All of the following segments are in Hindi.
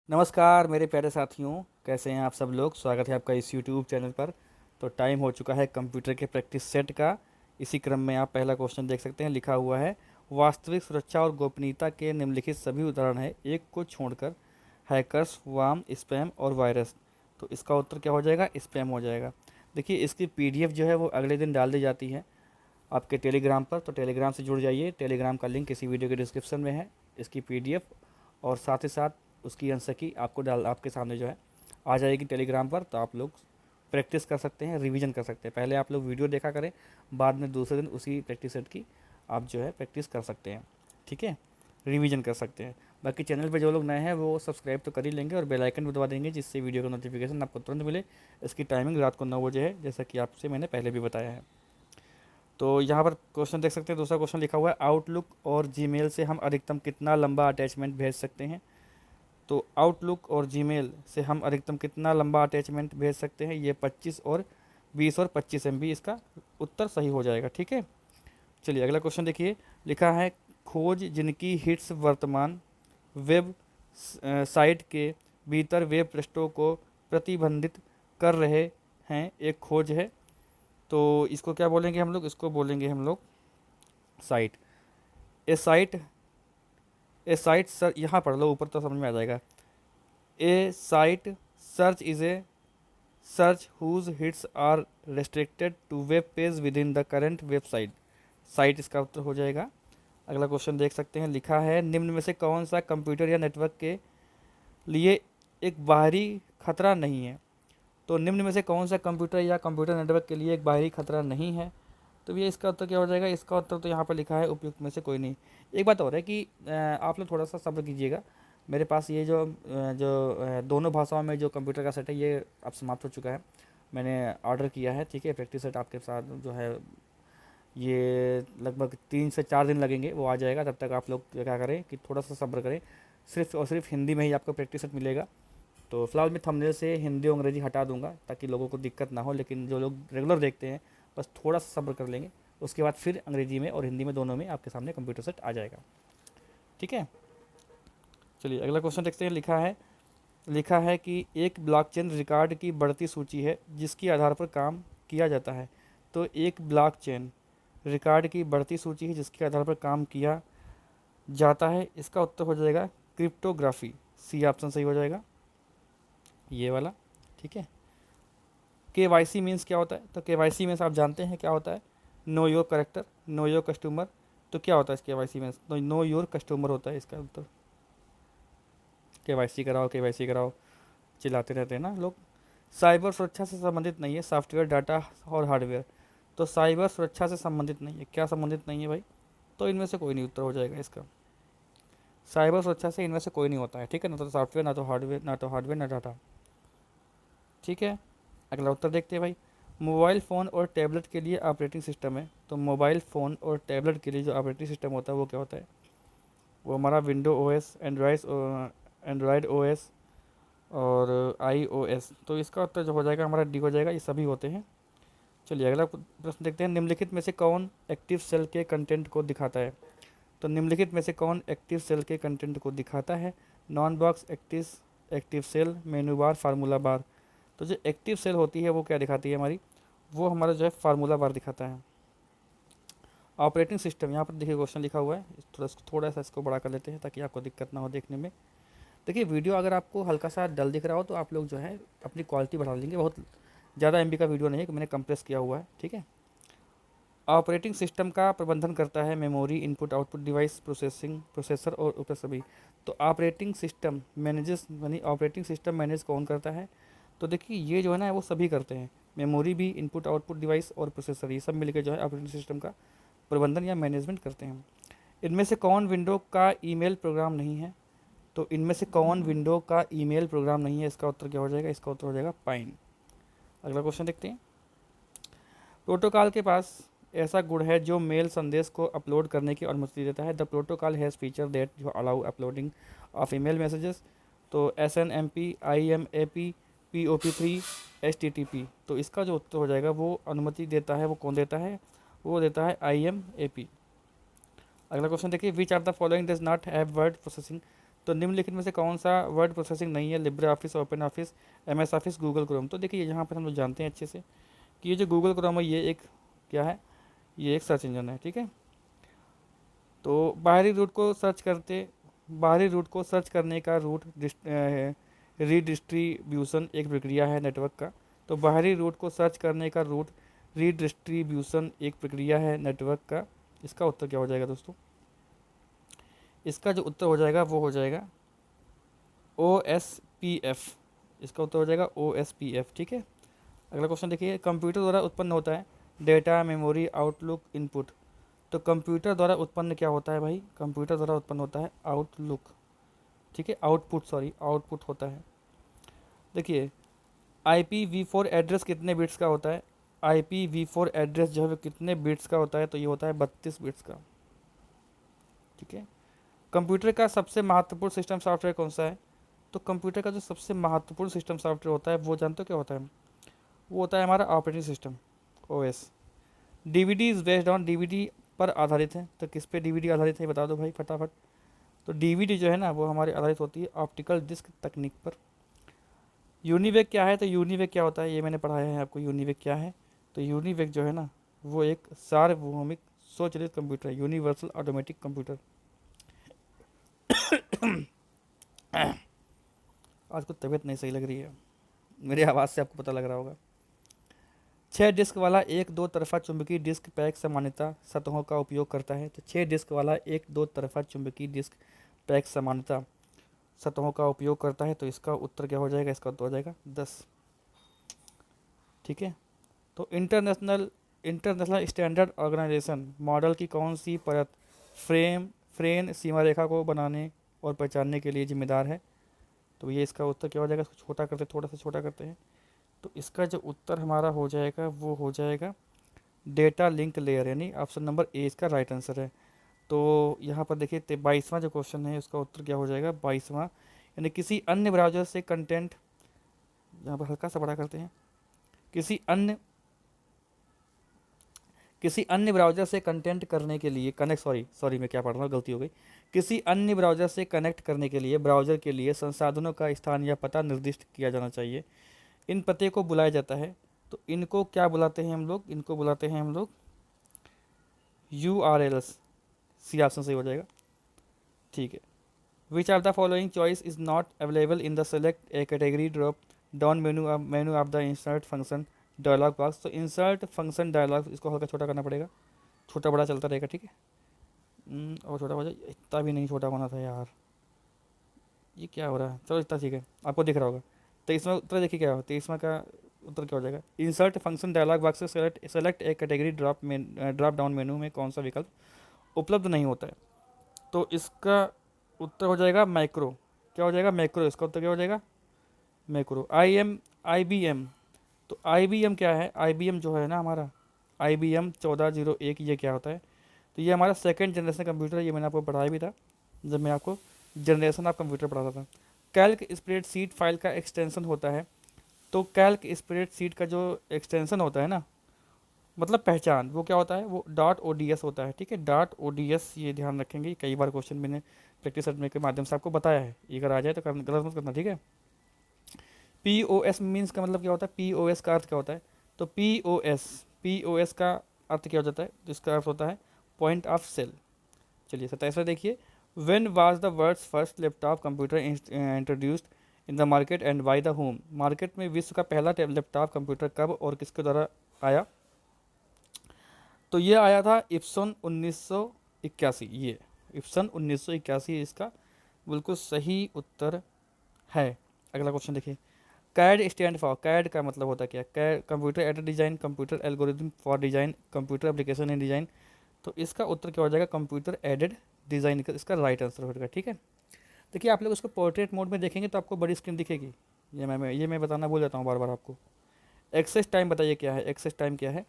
नमस्कार मेरे प्यारे साथियों, कैसे हैं आप सब लोग। स्वागत है आपका इस यूट्यूब चैनल पर। तो टाइम हो चुका है कंप्यूटर के प्रैक्टिस सेट का। इसी क्रम में आप पहला क्वेश्चन देख सकते हैं, लिखा हुआ है वास्तविक सुरक्षा और गोपनीयता के निम्नलिखित सभी उदाहरण हैं एक को छोड़कर। हैकर्स, वार्म, स्पैम और वायरस। तो इसका उत्तर क्या हो जाएगा? स्पैम हो जाएगा। देखिए, इसकी पीडीएफ जो है वो अगले दिन डाल दी जाती है आपके टेलीग्राम पर। तो टेलीग्राम से जुड़ जाइए, टेलीग्राम का लिंक इसी वीडियो के डिस्क्रिप्शन में है। इसकी पीडीएफ और साथ ही साथ उसकी आंसर की आपको डाल आपके सामने जो है आ जाएगी टेलीग्राम पर। तो आप लोग प्रैक्टिस कर सकते हैं, रिवीजन कर सकते हैं। पहले आप लोग वीडियो देखा करें, बाद में दूसरे दिन उसी प्रैक्टिस सेट की आप जो है प्रैक्टिस कर सकते हैं। ठीक है, रिवीजन कर सकते हैं। बाकी चैनल पे जो लोग नए हैं वो सब्सक्राइब तो कर ही लेंगे और बेल आइकन भी दबा देंगे, जिससे वीडियो का नोटिफिकेशन आपको तुरंत मिले। इसकी टाइमिंग रात को 9 बजे है, जैसा कि आपसे मैंने पहले भी बताया है। तो यहाँ पर क्वेश्चन देख सकते हैं, दूसरा क्वेश्चन लिखा हुआ है आउटलुक और जीमेल से हम अधिकतम कितना लंबा अटैचमेंट भेज सकते हैं। तो आउटलुक और जीमेल से हम अधिकतम कितना लंबा अटैचमेंट भेज सकते हैं? ये 25 और 20 और 25 MB इसका उत्तर सही हो जाएगा। ठीक है, चलिए अगला क्वेश्चन देखिए। लिखा है खोज जिनकी हिट्स वर्तमान वेब साइट के भीतर वेब पृष्ठों को प्रतिबंधित कर रहे हैं, एक खोज है। तो इसको क्या बोलेंगे हम लोग? इसको बोलेंगे हम लोग site. A site, a site sir, यहाँ पढ़ लो, ऊपर तो समझ में आ जाएगा। A site search is a search whose hits are restricted to web page within the current website. Site इसका उत्तर हो जाएगा। अगला क्वेश्चन देख सकते हैं, लिखा है निम्न में से कौन सा कंप्यूटर या नेटवर्क के लिए एक बाहरी खतरा नहीं है। तो निम्न में से कौन सा कंप्यूटर या कंप्यूटर नेटवर्क के लिए एक बाहरी खतरा नहीं है? तो ये इसका उत्तर क्या हो जाएगा? इसका उत्तर तो यहाँ पर लिखा है उपयुक्त में से कोई नहीं। एक बात और है कि आप लोग थोड़ा सा सब्र कीजिएगा। मेरे पास ये जो दोनों भाषाओं में जो कंप्यूटर का सेट है ये अब समाप्त हो चुका है। मैंने ऑर्डर किया है। ठीक है, प्रैक्टिस सेट आपके साथ जो है ये लगभग 3 से 4 दिन लगेंगे, वो आ जाएगा। तब तक आप लोग क्या करें कि थोड़ा सा सब्र करें। सिर्फ और सिर्फ हिंदी में ही आपको प्रैक्टिस सेट मिलेगा। तो फिलहाल मैं थंबनेल से हिंदी और अंग्रेजी हटा दूंगा ताकि लोगों को दिक्कत ना हो, लेकिन जो लोग रेगुलर देखते हैं बस थोड़ा सा सब्र कर लेंगे। उसके बाद फिर अंग्रेजी में और हिंदी में दोनों में आपके सामने कंप्यूटर सेट आ जाएगा। ठीक है, चलिए अगला क्वेश्चन देखते हैं। लिखा है कि एक ब्लॉकचेन रिकॉर्ड की बढ़ती सूची है जिसके आधार पर काम किया जाता है। तो एक ब्लॉकचेन रिकॉर्ड की बढ़ती सूची है जिसके आधार पर काम किया जाता है। इसका उत्तर हो जाएगा क्रिप्टोग्राफी। सी ऑप्शन सही हो जाएगा, ये वाला। ठीक है, KYC मीन्स क्या होता है? तो KYC मीन्स आप जानते हैं क्या होता है? Know your character, know your customer. तो क्या होता है KYC मीन्स? तो नो योर कस्टमर होता है इसका उत्तर। KYC कराओ, KYC कराओ, चिल्लाते रहते हैं ना लोग। साइबर सुरक्षा से संबंधित नहीं है, सॉफ्टवेयर, डाटा और हार्डवेयर। तो साइबर सुरक्षा से संबंधित नहीं है, क्या संबंधित नहीं है भाई? तो इनमें से कोई नहीं उत्तर हो जाएगा इसका। साइबर सुरक्षा से इनमें से कोई नहीं होता है। ठीक है, ना तो सॉफ्टवेयर, ना तो हार्डवेयर, ना डाटा। ठीक है, अगला उत्तर देखते हैं भाई। मोबाइल फ़ोन और टैबलेट के लिए ऑपरेटिंग सिस्टम है। तो मोबाइल फ़ोन और टैबलेट के लिए जो ऑपरेटिंग सिस्टम होता है वो क्या होता है? वो हमारा विंडो OS, एंड्रॉयड OS और iOS। तो इसका उत्तर जो हो जाएगा हमारा डी हो जाएगा, ये सभी होते हैं। चलिए अगला प्रश्न देखते हैं। निम्नलिखित में से कौन एक्टिव सेल के कंटेंट को दिखाता है? तो निम्नलिखित में से कौन एक्टिव सेल के कंटेंट को दिखाता है? Non box, active cell, menu bar, formula bar. तो जो एक्टिव सेल होती है वो क्या दिखाती है हमारी? वो हमारा जो है फार्मूला बार दिखाता है। ऑपरेटिंग सिस्टम, यहाँ पर देखिए क्वेश्चन लिखा हुआ है, थोड़ा सा इसको बड़ा कर लेते हैं ताकि आपको दिक्कत ना हो देखने में। देखिए वीडियो अगर आपको हल्का सा डल दिख रहा हो तो आप लोग जो है अपनी क्वालिटी बढ़ा लेंगे। बहुत ज़्यादा MB का वीडियो नहीं है कि मैंने कंप्रेस किया हुआ है। ठीक है, ऑपरेटिंग सिस्टम का प्रबंधन करता है memory, input output device, processor और ऊपर सभी। तो ऑपरेटिंग सिस्टम मैनेजेस, यानी ऑपरेटिंग सिस्टम मैनेज कौन करता है? तो देखिए ये जो है ना वो सभी करते हैं। मेमोरी भी, इनपुट आउटपुट डिवाइस और प्रोसेसर, ये सब मिलकर जो है ऑपरेटिंग सिस्टम का प्रबंधन या मैनेजमेंट करते हैं। इनमें से कौन विंडो का ईमेल प्रोग्राम नहीं है? तो इनमें से कौन विंडो का ईमेल प्रोग्राम नहीं है? इसका उत्तर क्या हो जाएगा? इसका उत्तर हो जाएगा पाइन। अगला क्वेश्चन देखते हैं। प्रोटोकॉल के पास ऐसा गुण है जो मेल संदेश को अपलोड करने की अनुमति देता है। The protocol has feature that जो allow uploading of email messages. तो SNMP, IMAP, POP3, HTTP। तो इसका जो उत्तर हो जाएगा वो अनुमति देता है, वो कौन देता है? वो देता है IMAP। अगला क्वेश्चन देखिए। Which are the following does not have word processing. तो निम्नलिखित में से कौन सा वर्ड प्रोसेसिंग नहीं है? Libre office, open office, MS office, Google Chrome. तो देखिए यहाँ पर हम लोग जानते हैं अच्छे से कि ये जो गूगल क्रोम है ये एक क्या है, ये एक सर्च इंजन है, ठीक है। तो बाहरी रूट को सर्च करने का रीडिस्ट्रीब्यूशन एक प्रक्रिया है नेटवर्क का। तो बाहरी रूट को सर्च करने का रूट रीडिस्ट्रीब्यूशन एक प्रक्रिया है नेटवर्क का। इसका उत्तर क्या हो जाएगा दोस्तों? इसका जो उत्तर हो जाएगा वो हो जाएगा OSPF। इसका उत्तर हो जाएगा OSPF, ठीक है। अगला क्वेश्चन देखिए, कंप्यूटर द्वारा उत्पन्न होता है डेटा, मेमोरी, आउटलुक, इनपुट। तो कंप्यूटर द्वारा उत्पन्न क्या होता है भाई? कंप्यूटर द्वारा उत्पन्न होता है आउटलुक, ठीक है, आउटपुट होता है। देखिए IPv4 एड्रेस कितने बिट्स का होता है? IPv4 एड्रेस जो है वो कितने बिट्स का होता है? तो ये होता है 32 बिट्स का, ठीक है। कंप्यूटर का सबसे महत्वपूर्ण सिस्टम सॉफ्टवेयर कौन सा है? तो कंप्यूटर का जो सबसे महत्वपूर्ण सिस्टम सॉफ्टवेयर होता है वो जानते हो क्या होता है? वो होता है हमारा operating system, OS। DVD is based on, DVD पर आधारित है। तो किस पे DVD आधारित है बता दो भाई फटाफट। तो DVD जो है ना वो हमारे आधारित होती है ऑप्टिकल डिस्क तकनीक पर। यूनिवेक क्या है? तो यूनिवेक क्या होता है ये मैंने पढ़ाया है आपको। यूनिवेक क्या है? तो यूनिवेक जो है ना वो एक सार्वभौमिक स्वचालित कंप्यूटर है, यूनिवर्सल ऑटोमेटिक कंप्यूटर। आज को तबीयत नहीं सही लग रही है, मेरी आवाज़ से आपको पता लग रहा होगा। 6 डिस्क वाला एक दो तरफा चुंबकीय डिस्क पैक सामान्यतः सतहों का उपयोग करता है। तो 6 डिस्क वाला एक दो तरफा चुंबकीय डिस्क पैक सामान्यतः सतहों का उपयोग करता है। तो इसका उत्तर क्या हो जाएगा? इसका उत्तर हो जाएगा 10, ठीक है। तो इंटरनेशनल स्टैंडर्ड ऑर्गेनाइजेशन मॉडल की कौन सी परत फ्रेम सीमा रेखा को बनाने और पहचानने के लिए जिम्मेदार है? तो ये इसका उत्तर क्या हो जाएगा? इसको छोटा करते, थोड़ा सा छोटा करते हैं। तो इसका जो उत्तर हमारा हो जाएगा वो हो जाएगा डेटा लिंक लेयर, यानी ऑप्शन नंबर ए इसका राइट आंसर है। तो यहाँ पर देखिए 22वां जो क्वेश्चन है उसका उत्तर क्या हो जाएगा? 22वां, यानी किसी अन्य ब्राउज़र से कंटेंट, यहाँ पर हल्का सा बड़ा करते हैं, किसी अन्य ब्राउज़र से कंटेंट करने के लिए कनेक्ट सॉरी मैं क्या पढ़ रहा हूँ, गलती हो गई। किसी अन्य ब्राउज़र से कनेक्ट करने के लिए ब्राउज़र के लिए संसाधनों का स्थान या पता निर्दिष्ट किया जाना चाहिए। इन पते को बुलाया जाता है। तो इनको क्या बुलाते हैं हम लोग? इनको बुलाते हैं हम लोग URLs। सी ऑप्शन सही हो जाएगा, ठीक है। Which of the following choice is not available in the select a category drop down menu of the insert function dialog box. तो इंसर्ट फंक्शन डायलॉग, इसको हल्का छोटा करना पड़ेगा, छोटा बड़ा चलता रहेगा, ठीक है। और छोटा हो जाए, इतना भी नहीं छोटा होना था यार, ये क्या हो रहा है? चलो इतना ठीक है, आपको दिख रहा होगा। तो इसमें उत्तर देखिए क्या हो, तो इसमें का उत्तर क्या हो जाएगा? इंसर्ट फंक्शन डायलॉग बॉक्स से सेलेक्ट एक कैटेगरी ड्रॉप डाउन मेनू में कौन सा विकल्प उपलब्ध नहीं होता है? तो इसका उत्तर हो जाएगा मैक्रो। क्या हो जाएगा? मैक्रो। इसका उत्तर क्या हो जाएगा? मैक्रो। IBM। तो IBM क्या है? IBM जो है ना हमारा IBM 1401, ये क्या होता है? तो ये हमारा सेकेंड जनरेशन कंप्यूटर है, ये मैंने आपको पढ़ाया भी था जब मैं आपको जनरेशन ऑफ कंप्यूटर पढ़ाता था। कैल्क स्प्रेडशीट फाइल का एक्सटेंशन होता है। तो कैल्क स्प्रेडशीट का जो एक्सटेंशन होता है ना, मतलब पहचान, वो क्या होता है? वो .ods होता है, ठीक है। .ods, ये ध्यान रखेंगे, कई बार क्वेश्चन मैंने प्रैक्टिस सेट के माध्यम से आपको बताया है, ये अगर आ जाए तो गलत मत करना, ठीक है। POS मीन्स का मतलब क्या होता है? POS का अर्थ क्या होता है? तो POS का अर्थ क्या हो जाता है? तो इसका अर्थ होता है पॉइंट ऑफ सेल। चलिए 27वां देखिए, when was the world's first laptop computer introduced in the market and by the home? Market में विश्व का पहला लैपटॉप कंप्यूटर कब और किसके द्वारा आया? तो ये आया था इप्सन 1981। ये इप्सन 1981 इसका बिल्कुल सही उत्तर है। अगला क्वेश्चन देखिए, कैड स्टैंड फॉर, कैड का मतलब होता है क्या? CAD computer aided design, computer algorithm for design, computer application in design. तो इसका उत्तर क्या हो जाएगा? कंप्यूटर एडेड डिजाइन, इसका राइट आंसर होगा, ठीक है। देखिए आप लोग उसको पोर्ट्रेट मोड में देखेंगे तो आपको बड़ी स्क्रीन दिखेगी, ये मैं बताना भूल जाता हूँ बार बार आपको। एक्सेस टाइम बताइए क्या है? एक्सेस टाइम क्या है?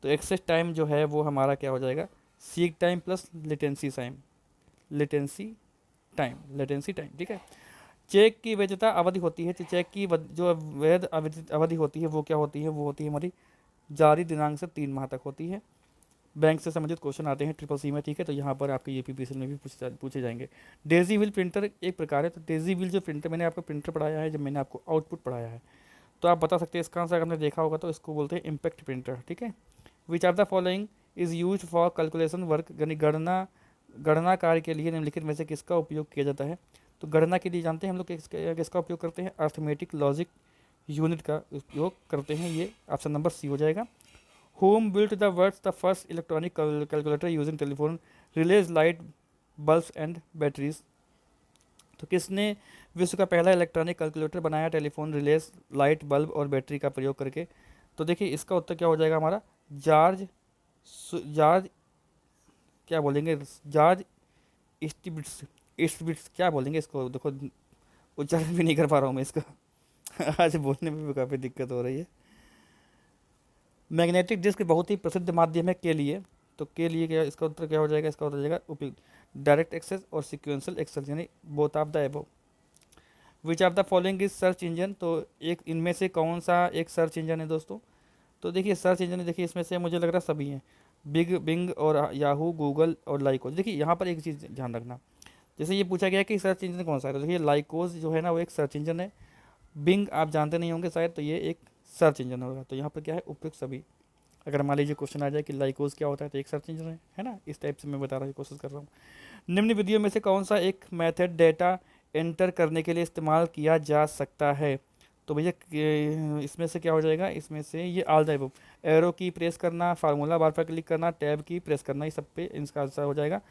तो एक्सेस टाइम जो है वो हमारा क्या हो जाएगा? Seek time plus latency time, ठीक है। चेक की वैधता अवधि होती है, तो चेक की जो वैध अवधि होती है वो क्या होती है? वो होती है हमारी जारी दिनांक से 3 माह तक होती है। बैंक से संबंधित क्वेश्चन आते हैं ट्रिपल सी में, ठीक है। तो यहाँ पर आपके यूपीपीएससी में भी पूछे जाएंगे। डेजी व्हील प्रिंटर एक प्रकार है। तो डेजी व्हील जो प्रिंटर, मैंने आपको प्रिंटर पढ़ाया है जब मैंने आपको आउटपुट पढ़ाया है, तो आप बता सकते हैं इसका आंसर। अगर आपने देखा होगा तो इसको बोलते हैं इम्पैक्ट प्रिंटर, ठीक है। Which are the following is use for calculation work, यानी गणना कार्य के लिए निम्नलिखित में से किसका उपयोग किया जाता है। तो गणना के लिए जानते हैं हम लोग किसका उपयोग करते हैं, अर्थमेटिक लॉजिक यूनिट का उपयोग करते हैं। ये ऑप्शन नंबर सी हो जाएगा। Home built the words the first electronic calculator using telephone release light bulbs and batteries. तो किसने विश्व का पहला इलेक्ट्रॉनिक कैलकुलेटर बनाया टेलीफोन रिलेज लाइट बल्ब और बैटरी का प्रयोग करके। तो देखिए इसका उत्तर क्या हो जाएगा हमारा, जॉर्ज क्या बोलेंगे, जॉर्ज इस्टिबिट्स, इस्टिबिट्स क्या बोलेंगे इसको, देखो उच्चारण भी नहीं कर पा रहा हूँ मैं इसका आज बोलने में भी काफ़ी दिक्कत हो रही है। मैग्नेटिक डिस्क बहुत ही प्रसिद्ध माध्यम है के लिए। तो के लिए क्या, इसका उत्तर क्या हो जाएगा, इसका उत्तर हो जाएगा उपयुक्त डायरेक्ट एक्सेस और सिक्वेंशियल एक्सेस, यानी both of the above. Which of the following is search engine. तो एक इनमें से कौन सा एक सर्च इंजन है दोस्तों। तो देखिए सर्च इंजन, देखिए इसमें से मुझे लग रहा है सभी हैं, बिंग और याहू, गूगल और लाइकोज। देखिए यहाँ पर एक चीज़ ध्यान रखना, जैसे ये पूछा गया कि सर्च इंजन कौन सा है, तो देखिए लाइकोज जो है ना वो एक सर्च इंजन है। बिंग आप जानते नहीं होंगे शायद, तो ये एक सर्च इंजन होगा। तो यहाँ पर क्या है, उपयुक्त सभी। अगर मान लीजिए क्वेश्चन आ जाए कि लाइकोज क्या होता है, तो एक सर्च इंजन है ना, इस टाइप से मैं बता रहा हूँ, कोशिश कर रहा हूँ। निम्न विधियों में से कौन सा एक मेथड डेटा एंटर करने के लिए इस्तेमाल किया जा सकता है। तो भैया इसमें से क्या हो जाएगा, इसमें से ये ऑल द अबव, एरो की प्रेस करना, फार्मूला बार पर क्लिक करना, टैब की प्रेस करना, ये सब पे इसका आंसर हो जाएगा।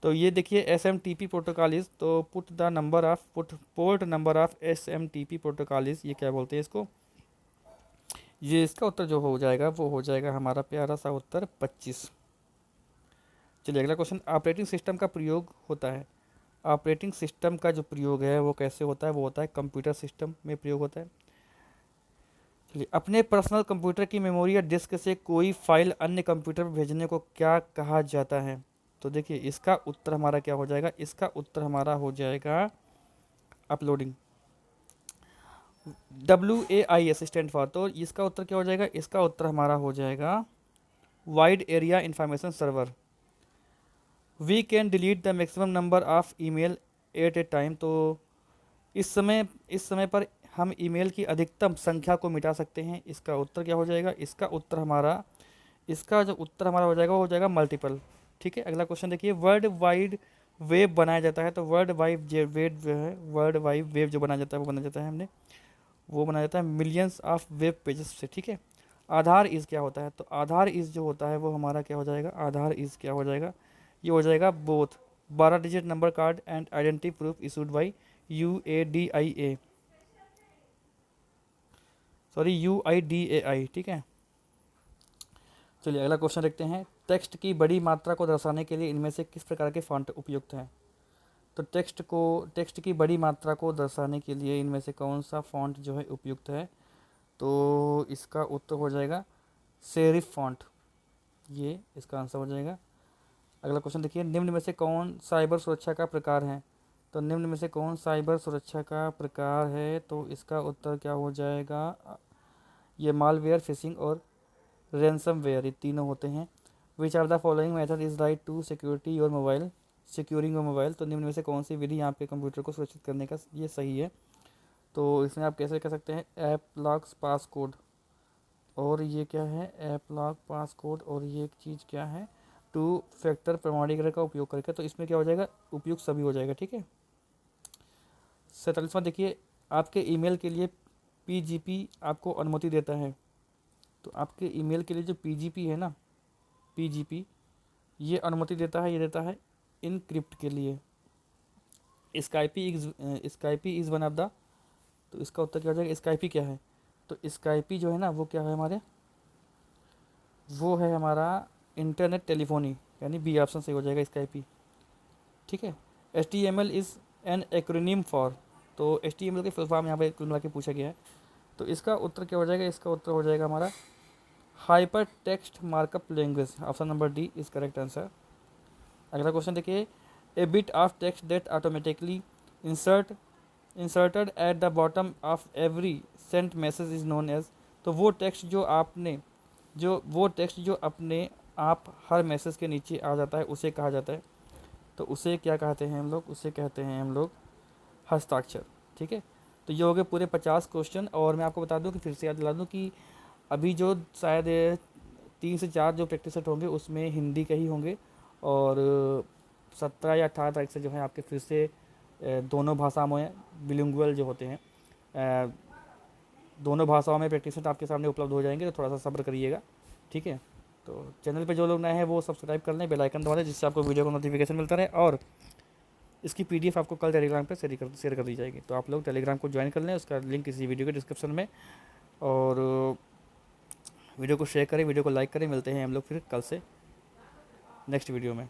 तो ये देखिए SMTP प्रोटोकॉल इज, तो port number of SMTP protocol is, ये क्या बोलते हैं इसको, ये इसका उत्तर जो हो जाएगा वो हो जाएगा हमारा प्यारा सा उत्तर 25। चलिए अगला क्वेश्चन, ऑपरेटिंग सिस्टम का प्रयोग होता है। ऑपरेटिंग सिस्टम का जो प्रयोग है वो कैसे होता है, वो होता है कंप्यूटर सिस्टम में प्रयोग होता है। चलिए, अपने पर्सनल कंप्यूटर की मेमोरी या डिस्क से कोई फाइल अन्य कंप्यूटर पर भेजने को क्या कहा जाता है। तो देखिए इसका उत्तर हमारा क्या हो जाएगा, इसका उत्तर हमारा हो जाएगा अपलोडिंग। WAIS स्टैंड फॉर, तो इसका उत्तर क्या हो जाएगा, इसका उत्तर हमारा हो जाएगा wide area information server. We can delete the maximum number of email at a time. तो इस समय पर हम ईमेल की अधिकतम संख्या को मिटा सकते हैं। इसका उत्तर क्या हो जाएगा, इसका उत्तर हमारा, इसका जो उत्तर हमारा हो जाएगा वो हो जाएगा मल्टीपल, ठीक है। अगला क्वेश्चन देखिए, वर्ल्ड वाइड वेब बनाया जाता है। तो वर्ल्ड वाइड वेब जो है, वर्ल्ड वाइड वेब जो बनाया जाता है वो बनाया जाता है हमने, वो बनाया जाता है मिलियंस ऑफ वेब पेजेस से, ठीक है। आधार इज़ क्या होता है, तो आधार इज़ जो होता है वो हमारा क्या हो जाएगा, आधार इज़ क्या हो जाएगा, ये हो जाएगा both 12 digit number card and identity proof issued by UADIA, sorry UIDAI, ठीक है। चलिए अगला क्वेश्चन देखते हैं, टेक्स्ट की बड़ी मात्रा को दर्शाने के लिए इनमें से किस प्रकार के फॉन्ट उपयुक्त हैं। तो टेक्स्ट की बड़ी मात्रा को दर्शाने के लिए इनमें से कौन सा फॉन्ट जो है उपयुक्त है। तो इसका उत्तर हो जाएगा सेरिफ फॉन्ट, ये इसका आंसर हो जाएगा। अगला क्वेश्चन देखिए, निम्न में से कौन साइबर सुरक्षा का प्रकार है। तो निम्न में से कौन साइबर सुरक्षा का प्रकार है, तो इसका उत्तर क्या हो जाएगा, ये मालवेयर, फिशिंग और रैंसमवेयर, ये तीनों होते हैं। Which are the following method is right to security your mobile, securing your mobile. तो निम्न में से कौन सी विधि आपके कंप्यूटर को सुरक्षित करने का ये सही है। तो इसमें आप कैसे कर सकते हैं, ऐप लॉक पास कोड, और ये क्या है, ऐप लॉक पास कोड, और ये एक चीज़ क्या है, 2 फैक्टर प्रमाणीकरण का उपयोग करके। तो इसमें क्या हो जाएगा, उपयुक्त सभी हो जाएगा, ठीक है। 47वां देखिए, आपके ईमेल के लिए PGP आपको अनुमति देता है। तो आपके ईमेल के लिए जो PGP है ना, PGP ये अनुमति देता है, ये देता है इनक्रिप्ट के लिए। स्काइपी इज़ वन ऑफ द, तो इसका उत्तर क्या हो जाएगा, स्काइपी क्या है, तो स्काइपी जो है ना वो क्या है हमारे, वो है हमारा इंटरनेट टेलीफोनी, यानी बी ऑप्शन से हो जाएगा स्काइपी, ठीक है। HTML is an acronym for, तो HTML के फुल फॉर्म यहाँ पे कुल मिला के पूछा गया है। तो इसका उत्तर क्या हो जाएगा, इसका उत्तर हो जाएगा हमारा hyper text markup language, option number D is correct answer. अगला क्वेश्चन देखिए, a bit of text that automatically inserted at the bottom of every sent message is known as. तो वो टेक्स्ट जो अपने आप हर मैसेज के नीचे आ जाता है उसे कहा जाता है। तो उसे क्या कहते हैं हम लोग, उसे कहते हैं हम लोग हस्ताक्षर। ठीक है, तो ये हो गए पूरे 50 क्वेश्चन। और मैं आपको बता दूं कि फिर से याद दिला दूं कि अभी जो शायद 3 से 4 जो प्रैक्टिस सेट होंगे उसमें हिंदी के ही होंगे, और 17 या 18 तारीख से जो है आपके फिर से दोनों भाषा में बिलिंगुअल जो होते हैं, अ, दोनों भाषाओं में प्रैक्टिस सेट आपके सामने उपलब्ध हो जाएंगे। तो थोड़ा सा सब्र करिएगा। ठीक है, तो चैनल पे जो लोग नए हैं वो सब्सक्राइब कर लें, बेल आइकन दबा दें, जिससे आपको वीडियो का नोटिफिकेशन मिलता रहे। और इसकी पीडीएफ आपको कल टेलीग्राम पे शेयर कर दी जाएगी। तो आप लोग टेलीग्राम को ज्वाइन कर लें, उसका लिंक इसी वीडियो के डिस्क्रिप्शन में। और वीडियो को शेयर करें, वीडियो को लाइक करें। मिलते हैं हम लोग फिर कल से नेक्स्ट वीडियो में।